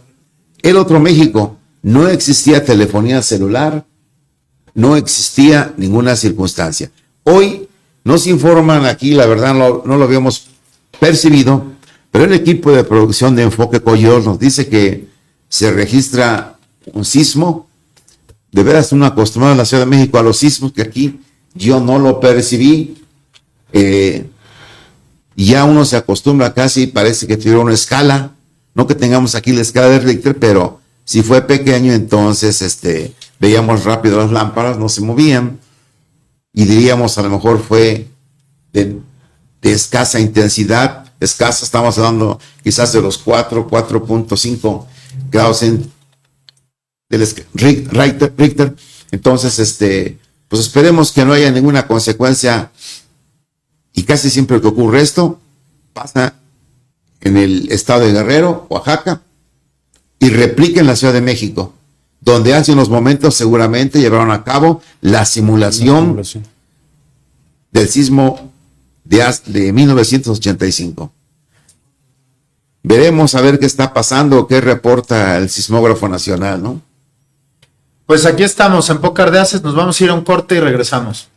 El otro México, no existía telefonía celular, no existía ninguna circunstancia. Hoy nos informan aquí, la verdad no lo habíamos percibido, pero el equipo de producción de Enfoque Coyol nos dice que se registra un sismo. De veras, uno acostumbrado en la Ciudad de México a los sismos, que aquí yo no lo percibí. Ya uno se acostumbra casi, parece que tuviera una escala, no que tengamos aquí la escala de Richter, pero si fue pequeño, entonces veíamos rápido las lámparas, no se movían, y diríamos a lo mejor fue de escasa intensidad, estamos hablando quizás de los 4.5 grados del Richter. Entonces, pues esperemos que no haya ninguna consecuencia. Y casi siempre que ocurre esto, pasa en el estado de Guerrero, Oaxaca, y replica en la Ciudad de México, donde hace unos momentos seguramente llevaron a cabo la simulación del sismo de 1985. Veremos a ver qué está pasando, qué reporta el Sismógrafo Nacional, ¿no? Pues aquí estamos en Pócar de Haces, nos vamos a ir a un corte y regresamos.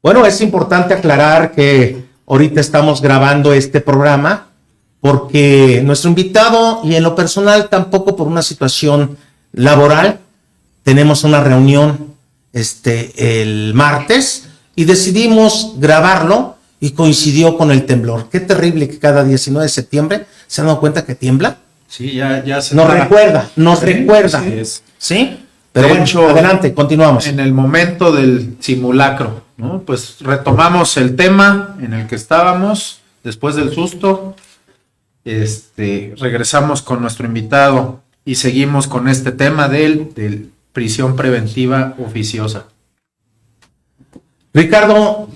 Bueno, es importante aclarar que ahorita estamos grabando este programa porque nuestro invitado, y en lo personal tampoco por una situación laboral, tenemos una reunión el martes y decidimos grabarlo y coincidió con el temblor. Qué terrible que cada 19 de septiembre se han dado cuenta que tiembla. Sí, ya se nos recuerda. Sí. ¿Sí? Pero De bueno, hecho, adelante, continuamos. En el momento del simulacro, ¿no? Pues retomamos el tema en el que estábamos después del susto. Regresamos con nuestro invitado y seguimos con este tema de prisión preventiva oficiosa. Ricardo,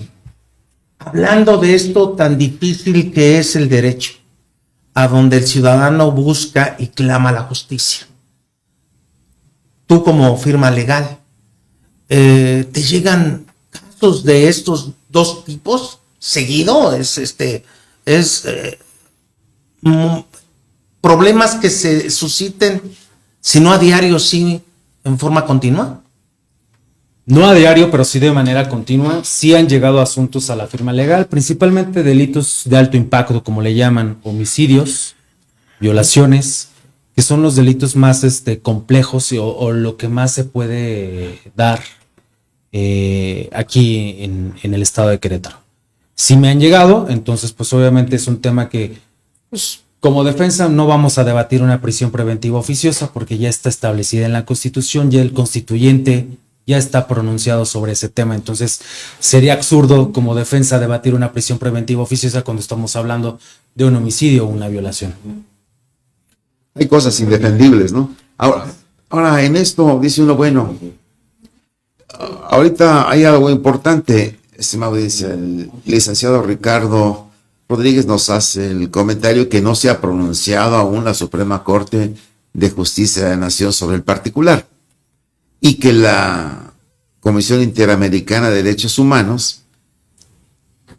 hablando de esto tan difícil que es el derecho, a donde el ciudadano busca y clama la justicia, tú como firma legal, ¿te llegan casos de estos dos tipos seguido? Problemas que se susciten, si no a diario, sí en forma continua. No a diario, pero sí de manera continua. Sí han llegado asuntos a la firma legal, principalmente delitos de alto impacto, como le llaman, homicidios, violaciones, que son los delitos más complejos o lo que más se puede dar aquí en el estado de Querétaro. Sí me han llegado, entonces pues obviamente es un tema que pues, como defensa no vamos a debatir una prisión preventiva oficiosa porque ya está establecida en la Constitución, ya el constituyente ya está pronunciado sobre ese tema, entonces sería absurdo como defensa debatir una prisión preventiva oficiosa cuando estamos hablando de un homicidio o una violación. Hay cosas indefendibles, ¿no? Ahora en esto dice uno, bueno, ahorita hay algo importante, estimado, dice el licenciado Ricardo Rodríguez nos hace el comentario que no se ha pronunciado aún la Suprema Corte de Justicia de la Nación sobre el particular y que la Comisión Interamericana de Derechos Humanos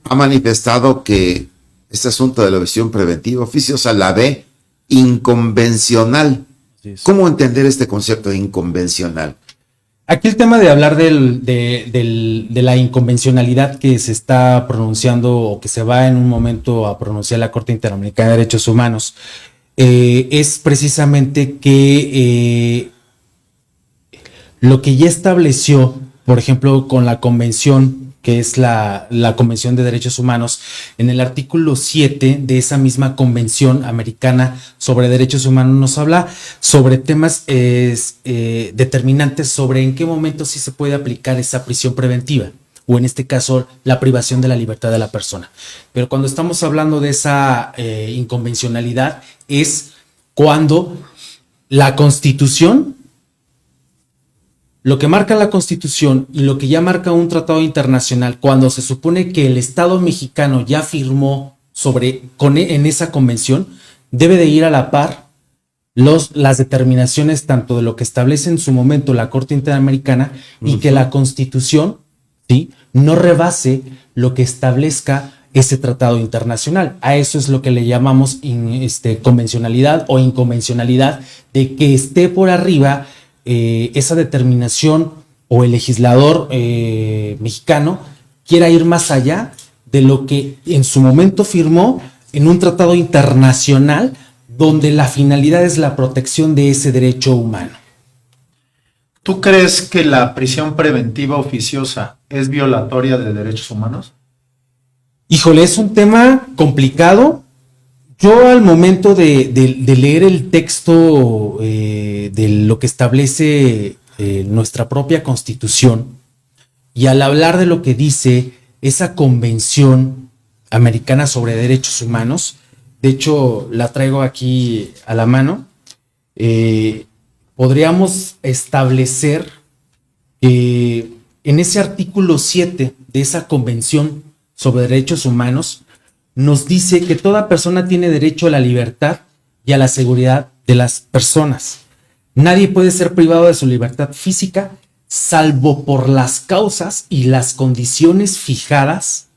ha manifestado que este asunto de la prisión preventiva oficiosa la ve inconvencional. ¿Cómo entender este concepto de inconvencional? Aquí el tema de hablar de la inconvencionalidad que se está pronunciando o que se va en un momento a pronunciar la Corte Interamericana de Derechos Humanos es precisamente que lo que ya estableció, por ejemplo, con la convención, que es la Convención de Derechos Humanos, en el artículo 7 de esa misma Convención Americana sobre Derechos Humanos nos habla sobre temas determinantes sobre en qué momento sí se puede aplicar esa prisión preventiva, o en este caso la privación de la libertad de la persona. Pero cuando estamos hablando de esa inconvencionalidad es cuando la Constitución, lo que marca la Constitución y lo que ya marca un tratado internacional, cuando se supone que el Estado mexicano ya firmó en esa convención, debe de ir a la par las determinaciones tanto de lo que establece en su momento la Corte Interamericana y que la Constitución, ¿sí?, no rebase lo que establezca ese tratado internacional. A eso es lo que le llamamos convencionalidad o inconvencionalidad, de que esté por arriba esa determinación o el legislador mexicano quiera ir más allá de lo que en su momento firmó en un tratado internacional donde la finalidad es la protección de ese derecho humano. ¿Tú crees que la prisión preventiva oficiosa es violatoria de derechos humanos? Híjole, es un tema complicado. Yo al momento de leer el texto de lo que establece nuestra propia Constitución y al hablar de lo que dice esa Convención Americana sobre Derechos Humanos, de hecho la traigo aquí a la mano, podríamos establecer en ese artículo 7 de esa Convención sobre Derechos Humanos nos dice que toda persona tiene derecho a la libertad y a la seguridad de las personas. Nadie puede ser privado de su libertad física, salvo por las causas y las condiciones fijadas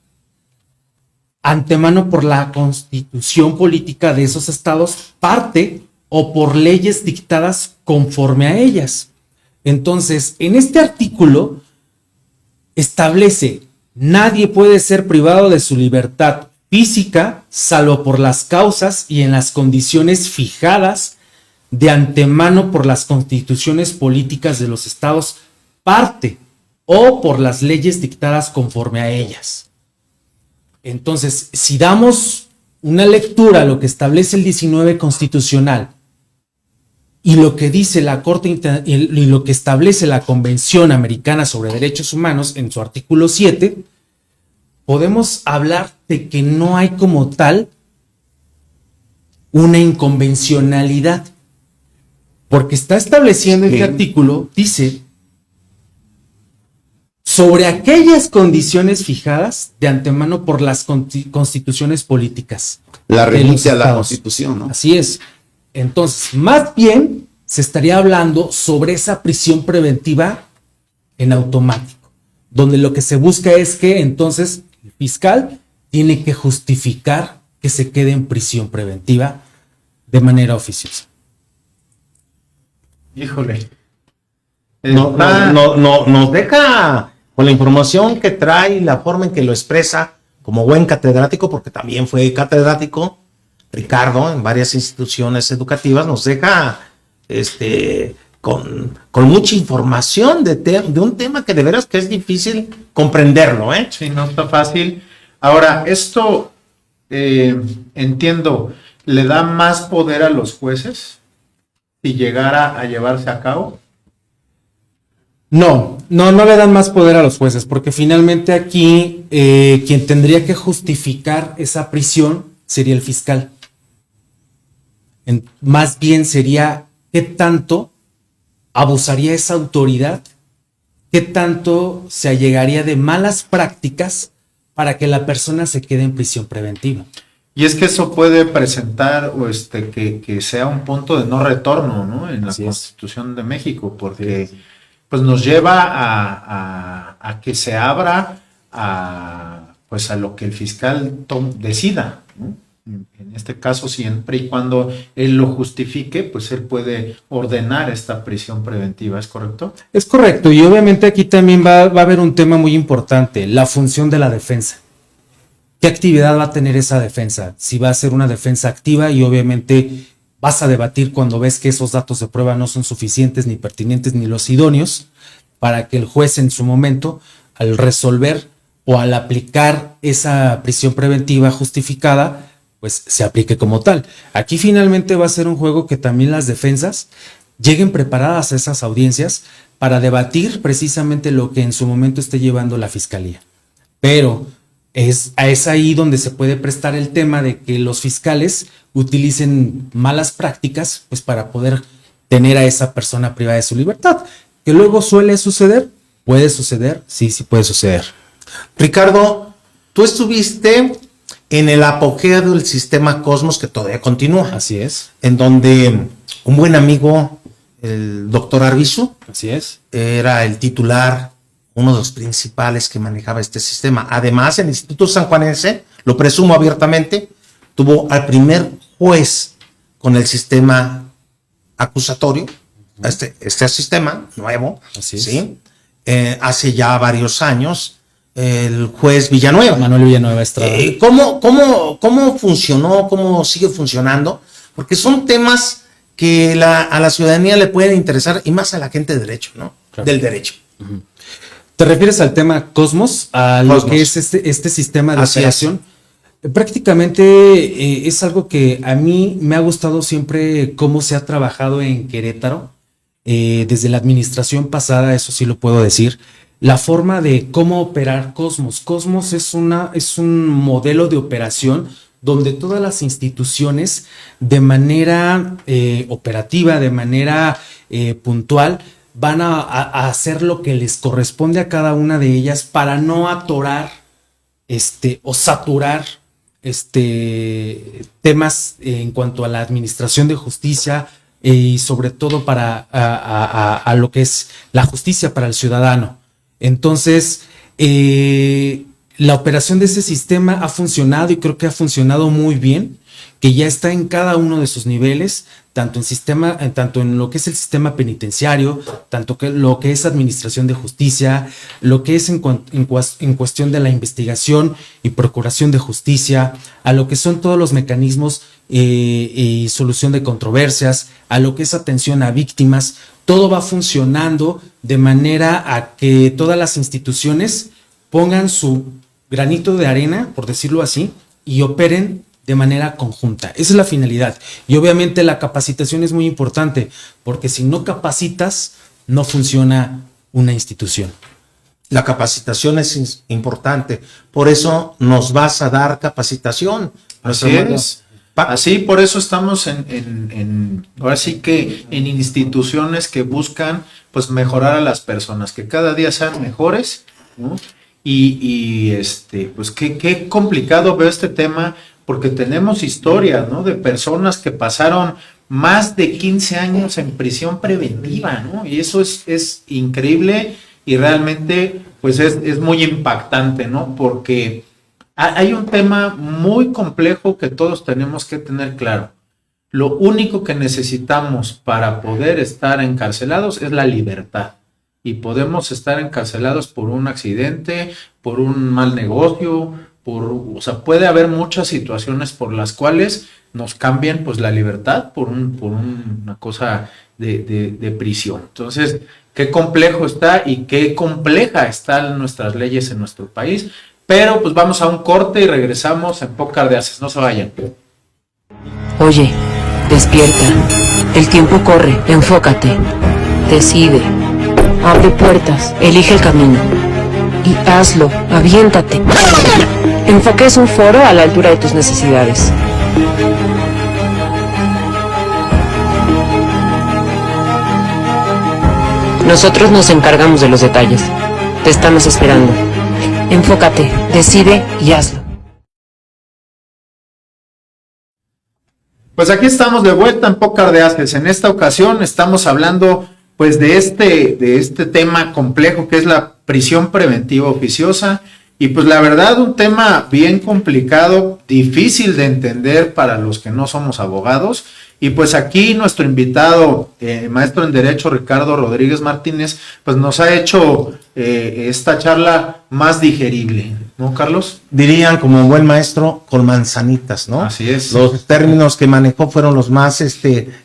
antemano por la constitución política de esos estados, parte o por leyes dictadas conforme a ellas. Entonces, en este artículo establece: nadie puede ser privado de su libertad física, salvo por las causas y en las condiciones fijadas de antemano por las constituciones políticas de los estados parte o por las leyes dictadas conforme a ellas. Entonces, si damos una lectura a lo que establece el 19 constitucional y lo que dice la Corte y lo que establece la Convención Americana sobre Derechos Humanos en su artículo 7, podemos hablar de que no hay como tal una inconvencionalidad, porque está estableciendo este artículo, dice, sobre aquellas condiciones fijadas de antemano por las constituciones políticas. La renuncia a la Constitución, ¿no? Así es. Entonces, más bien se estaría hablando sobre esa prisión preventiva en automático, donde lo que se busca es que entonces el fiscal tiene que justificar que se quede en prisión preventiva de manera oficiosa. Híjole. Nos deja con la información que trae y la forma en que lo expresa como buen catedrático, porque también fue catedrático, Ricardo, en varias instituciones educativas, nos deja con mucha información de un tema que de veras que es difícil comprenderlo, ¿eh? Sí, no está fácil. Ahora, esto, entiendo, ¿le da más poder a los jueces si llegara a llevarse a cabo? No le dan más poder a los jueces, porque finalmente aquí quien tendría que justificar esa prisión sería el fiscal. Más bien sería qué tanto abusaría esa autoridad, qué tanto se allegaría de malas prácticas para que la persona se quede en prisión preventiva. Y es que eso puede presentar que sea un punto de no retorno, ¿no? En la Constitución de México, porque pues nos lleva a que se abra a lo que el fiscal decida, ¿no? En este caso, siempre y cuando él lo justifique, pues él puede ordenar esta prisión preventiva, ¿es correcto? Es correcto, y obviamente aquí también va a haber un tema muy importante, la función de la defensa. ¿Qué actividad va a tener esa defensa? Si va a ser una defensa activa, y obviamente vas a debatir cuando ves que esos datos de prueba no son suficientes, ni pertinentes, ni los idóneos, para que el juez en su momento, al resolver o al aplicar esa prisión preventiva justificada, pues se aplique como tal. Aquí finalmente va a ser un juego que también las defensas lleguen preparadas a esas audiencias para debatir precisamente lo que en su momento esté llevando la fiscalía. Pero es ahí donde se puede prestar el tema de que los fiscales utilicen malas prácticas pues para poder tener a esa persona privada de su libertad. Que luego suele suceder, puede suceder, sí puede suceder. Ricardo, tú estuviste en el apogeo del sistema Cosmos, que todavía continúa. Así es. En donde un buen amigo, el doctor Arbizu, así es, era el titular, uno de los principales que manejaba este sistema. Además, el Instituto Sanjuanense, lo presumo abiertamente, tuvo al primer juez con el sistema acusatorio, este sistema nuevo, así es. ¿sí? Hace ya varios años, el juez Villanueva. Manuel Villanueva Estrada. ¿Cómo funcionó? ¿Cómo sigue funcionando? Porque son temas que a la ciudadanía le pueden interesar, y más a la gente de derecho, ¿no? Claro. Del derecho. Uh-huh. ¿Te refieres al tema Cosmos? A lo que es este sistema de operación. Prácticamente es algo que a mí me ha gustado siempre cómo se ha trabajado en Querétaro. Desde la administración pasada, eso sí lo puedo decir. La forma de cómo operar Cosmos. Cosmos es un modelo de operación donde todas las instituciones de manera operativa, de manera puntual, van a hacer lo que les corresponde a cada una de ellas para no atorar o saturar temas en cuanto a la administración de justicia y sobre todo para a lo que es la justicia para el ciudadano. Entonces, la operación de ese sistema ha funcionado y creo que ha funcionado muy bien, que ya está en cada uno de sus niveles, tanto en lo que es el sistema penitenciario, tanto que lo que es administración de justicia, lo que es en cuestión de la investigación y procuración de justicia, a lo que son todos los mecanismos y solución de controversias, a lo que es atención a víctimas. Todo va funcionando de manera a que todas las instituciones pongan su granito de arena, por decirlo así, y operen de manera conjunta. Esa es la finalidad. Y obviamente la capacitación es muy importante, porque si no capacitas, no funciona una institución. La capacitación es importante. Por eso nos vas a dar capacitación. Así es. Así, por eso estamos ahora sí que en instituciones que buscan pues mejorar a las personas, que cada día sean mejores, ¿no? Y pues qué complicado veo este tema, porque tenemos historias, ¿no? De personas que pasaron más de 15 años en prisión preventiva, ¿no? Y eso es increíble y realmente pues es muy impactante, ¿no? Porque hay un tema muy complejo que todos tenemos que tener claro. Lo único que necesitamos para poder estar encarcelados es la libertad. Y podemos estar encarcelados por un accidente, por un mal negocio, o sea, puede haber muchas situaciones por las cuales nos cambian pues la libertad por una cosa de prisión. Entonces, qué complejo está y qué compleja están nuestras leyes en nuestro país. Pero pues vamos a un corte y regresamos en Pócar de Haces. No se vayan. Oye, despierta. El tiempo corre, enfócate. Decide. Abre puertas, elige el camino. Y hazlo, aviéntate. Enfoque es un foro a la altura de tus necesidades. Nosotros nos encargamos de los detalles. Te estamos esperando. Enfócate, decide y hazlo. Pues aquí estamos de vuelta en Pócar de Haces. En esta ocasión estamos hablando pues de este tema complejo que es la prisión preventiva oficiosa, y pues la verdad un tema bien complicado, difícil de entender para los que no somos abogados, y pues aquí nuestro invitado, maestro en Derecho Ricardo Rodríguez Martínez, pues nos ha hecho esta charla más digerible, ¿no, Carlos? Dirían como buen maestro, con manzanitas, ¿no? Así es. Los términos que manejó fueron los más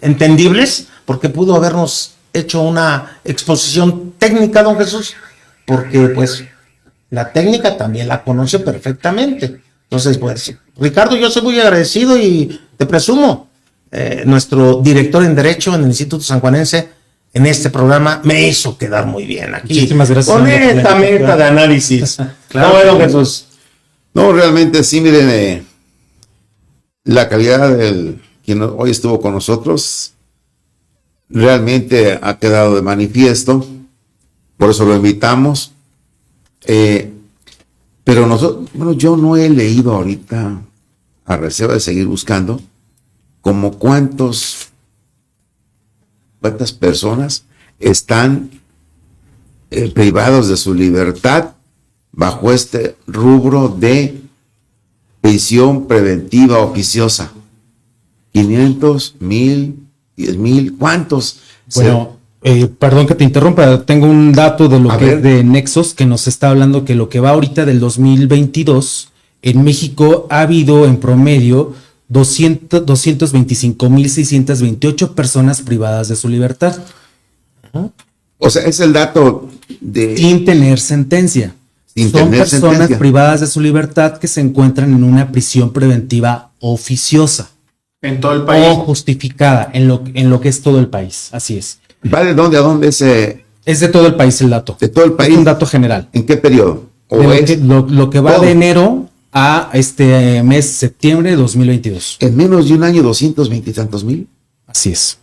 entendibles, porque pudo habernos hecho una exposición técnica, don Jesús, porque pues la técnica también la conoce perfectamente. Entonces, pues, Ricardo, yo soy muy agradecido y te presumo, nuestro director en Derecho en el Instituto Sanjuanense, en este programa, me hizo quedar muy bien aquí. Muchísimas gracias. Con esta meta de análisis. Claro. No, don Jesús. No, realmente sí, miren, la calidad del quien hoy estuvo con nosotros realmente ha quedado de manifiesto, por eso lo invitamos. Pero nosotros, bueno, yo no he leído ahorita, a reserva de seguir buscando, como cuántas personas están privados de su libertad bajo este rubro de prisión preventiva oficiosa. 500, 1000, 10,000, ¿cuántos? Bueno, perdón que te interrumpa, tengo un dato de lo A que ver. es de Nexos que nos está hablando que lo que va ahorita del 2022, en México ha habido en promedio 225,628 personas privadas de su libertad O sea, es el dato de... sin tener sentencia. Sin Son tener personas sentencia. privadas de su libertad que se encuentran en una prisión preventiva oficiosa En todo el país. o justificada en lo que es todo el país. Así es. ¿Va de dónde a dónde ese? Es de todo el país el dato. De todo el país. Es un dato general. ¿En qué periodo? ¿O De lo, es que, lo que va todo? de enero a este mes septiembre de 2022. En menos de un año 220 y tantos mil? Así es.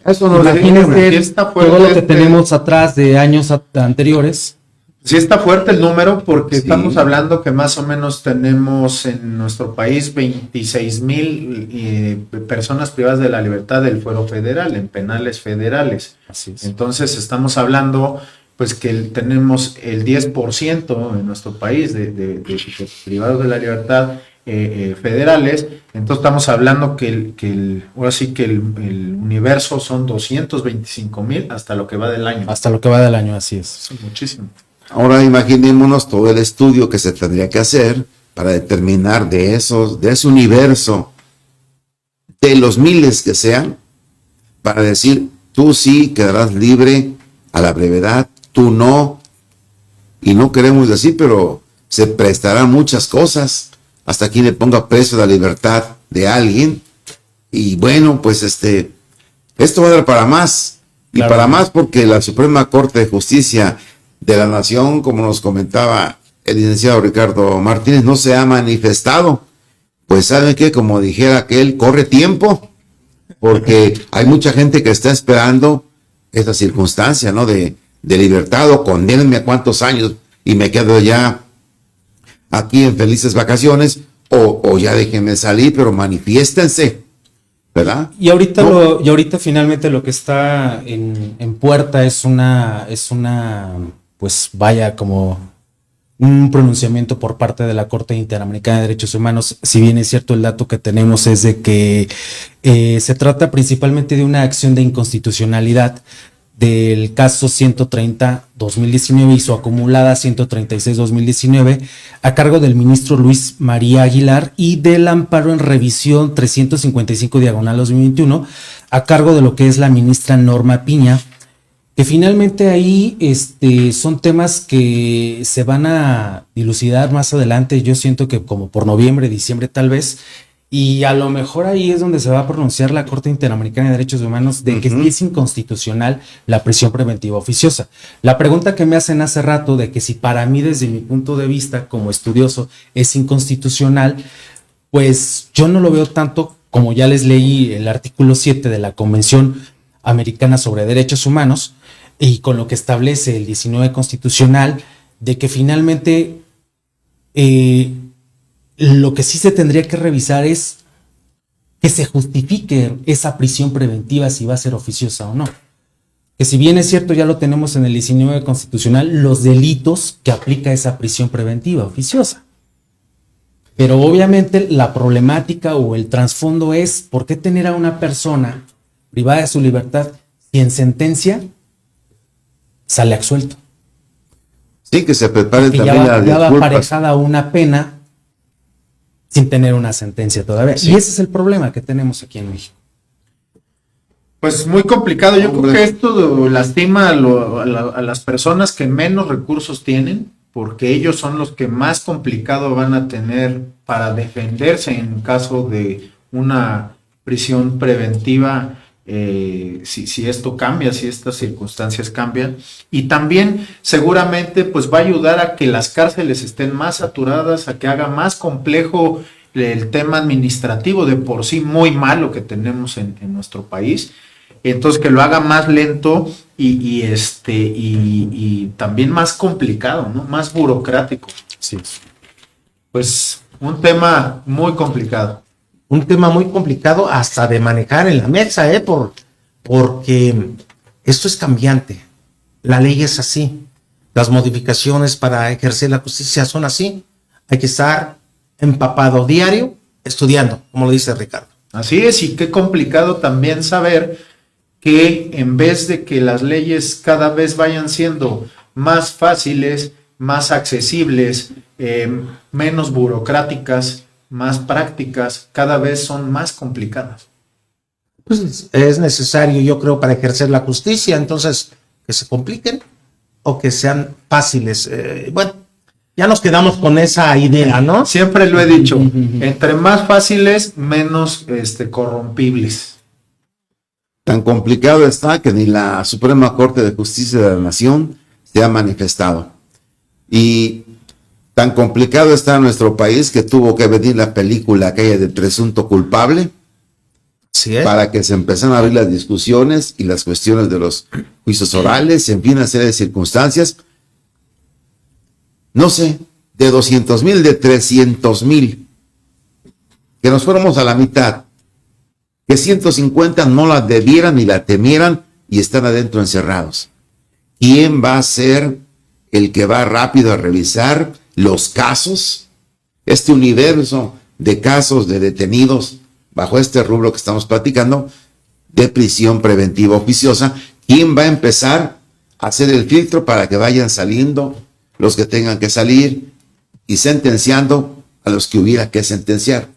Eso no lo Imagínense sí está fuerte todo lo que este- tenemos atrás de años anteriores. Sí está fuerte el número porque Sí. estamos hablando que más o menos tenemos en nuestro país 26,000 personas privadas de la libertad del fuero federal, en penales federales. Así es. Entonces estamos hablando pues que tenemos el 10% en nuestro país de privados de la libertad federales. Entonces estamos hablando ahora sí que el universo son 225,000 hasta lo que va del año. Hasta lo que va del año, así es. Eso es muchísimo. Ahora imaginémonos todo el estudio que se tendría que hacer para determinar de ese universo, de los miles que sean, para decir, tú sí quedarás libre a la brevedad, tú no. Y no queremos decir, pero se prestarán muchas cosas hasta quien le ponga precio a la libertad de alguien. Y bueno, pues esto va a dar para más. Y Claro. para más porque la Suprema Corte de Justicia de la Nación, como nos comentaba el licenciado Ricardo Martínez, no se ha manifestado. Pues ¿saben qué? Como dijera aquel, corre tiempo, porque hay mucha gente que está esperando esta circunstancia, ¿no? De libertad, o condénenme a cuántos años y me quedo ya aquí en felices vacaciones, o ya déjenme salir, pero manifiéstense, ¿verdad? Y ahorita No. finalmente lo que está en puerta es una pues vaya como un pronunciamiento por parte de la Corte Interamericana de Derechos Humanos. Si bien es cierto, el dato que tenemos es de que se trata principalmente de una acción de inconstitucionalidad del caso 130-2019 y su acumulada 136-2019 a cargo del ministro Luis María Aguilar, y del amparo en revisión 355/2021 a cargo de lo que es la ministra Norma Piña, que finalmente ahí son temas que se van a dilucidar más adelante. Yo siento que como por noviembre, diciembre tal vez, y a lo mejor ahí es donde se va a pronunciar la Corte Interamericana de Derechos Humanos de que sí es inconstitucional la prisión preventiva oficiosa. La pregunta que me hacen hace rato de que si para mí, desde mi punto de vista como estudioso, es inconstitucional, pues yo no lo veo tanto. Como ya les leí el artículo 7 de la Convención Americana sobre Derechos Humanos, y con lo que establece el 19 constitucional, de que finalmente lo que sí se tendría que revisar es que se justifique esa prisión preventiva, si va a ser oficiosa o no. Que si bien es cierto, ya lo tenemos en el 19 constitucional, los delitos que aplica esa prisión preventiva oficiosa. Pero obviamente la problemática o el trasfondo es ¿por qué tener a una persona privada de su libertad si en sentencia sale absuelto? Sí, que se prepare Que también ya va disculpas. aparejada una pena sin tener una sentencia todavía. Sí. Y ese es el problema que tenemos aquí en México. Pues muy complicado. Yo Hombre. creo que esto lastima a las personas que menos recursos tienen, porque ellos son los que más complicado van a tener para defenderse en caso de una prisión preventiva, si esto cambia, si estas circunstancias cambian. Y también seguramente pues va a ayudar a que las cárceles estén más saturadas, a que haga más complejo el tema administrativo, de por sí muy malo que tenemos en nuestro país. Entonces que lo haga más lento y también más complicado, ¿no? Más burocrático. Sí. Pues un tema muy complicado. Un tema muy complicado hasta de manejar en la mesa, porque esto es cambiante. La ley es así. Las modificaciones para ejercer la justicia son así. Hay que estar empapado diario, estudiando, como lo dice Ricardo. Así es, y qué complicado también saber que en vez de que las leyes cada vez vayan siendo más fáciles, más accesibles, menos burocráticas, más prácticas, cada vez son más complicadas. Pues es necesario, yo creo, para ejercer la justicia, entonces, que se compliquen o que sean fáciles. Bueno, ya nos quedamos con esa idea, ¿no? Siempre lo he dicho, entre más fáciles, menos corrompibles. Tan complicado está que ni la Suprema Corte de Justicia de la Nación se ha manifestado. Y tan complicado está nuestro país que tuvo que venir la película aquella de Presunto Culpable Sí, ¿eh? para que se empezaran a abrir las discusiones y las cuestiones de los juicios orales, en fin, una serie de circunstancias. No sé, de 200,000, de 300,000, que nos fuéramos a la mitad, que 150 no la debieran ni la temieran y están adentro encerrados. ¿Quién va a ser el que va rápido a revisar los casos? Este universo de casos de detenidos bajo este rubro que estamos platicando, de prisión preventiva oficiosa, ¿quién va a empezar a hacer el filtro para que vayan saliendo los que tengan que salir y sentenciando a los que hubiera que sentenciar?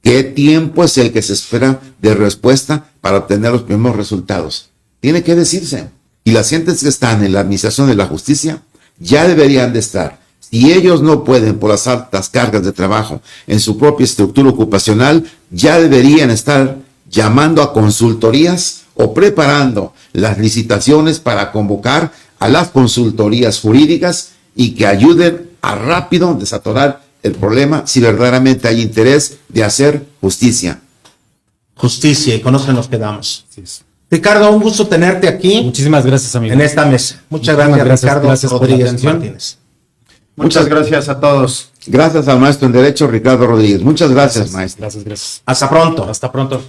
¿Qué tiempo es el que se espera de respuesta para obtener los mismos resultados? Tiene que decirse. Y las gentes que están en la administración de la justicia ya deberían de estar. Si ellos no pueden por las altas cargas de trabajo en su propia estructura ocupacional, ya deberían estar llamando a consultorías o preparando las licitaciones para convocar a las consultorías jurídicas y que ayuden a rápido desatorar el problema si verdaderamente hay interés de hacer justicia. Justicia, y con eso nos quedamos. Ricardo, un gusto tenerte aquí Muchísimas gracias, amigo. en esta mesa. Muchas Muchísimas gracias, gracias, Ricardo gracias por la Rodríguez atención. Martínez. Muchas gracias a todos. Gracias al maestro en Derecho, Ricardo Rodríguez. Muchas gracias, maestro. Gracias, gracias. Hasta pronto. Hasta pronto.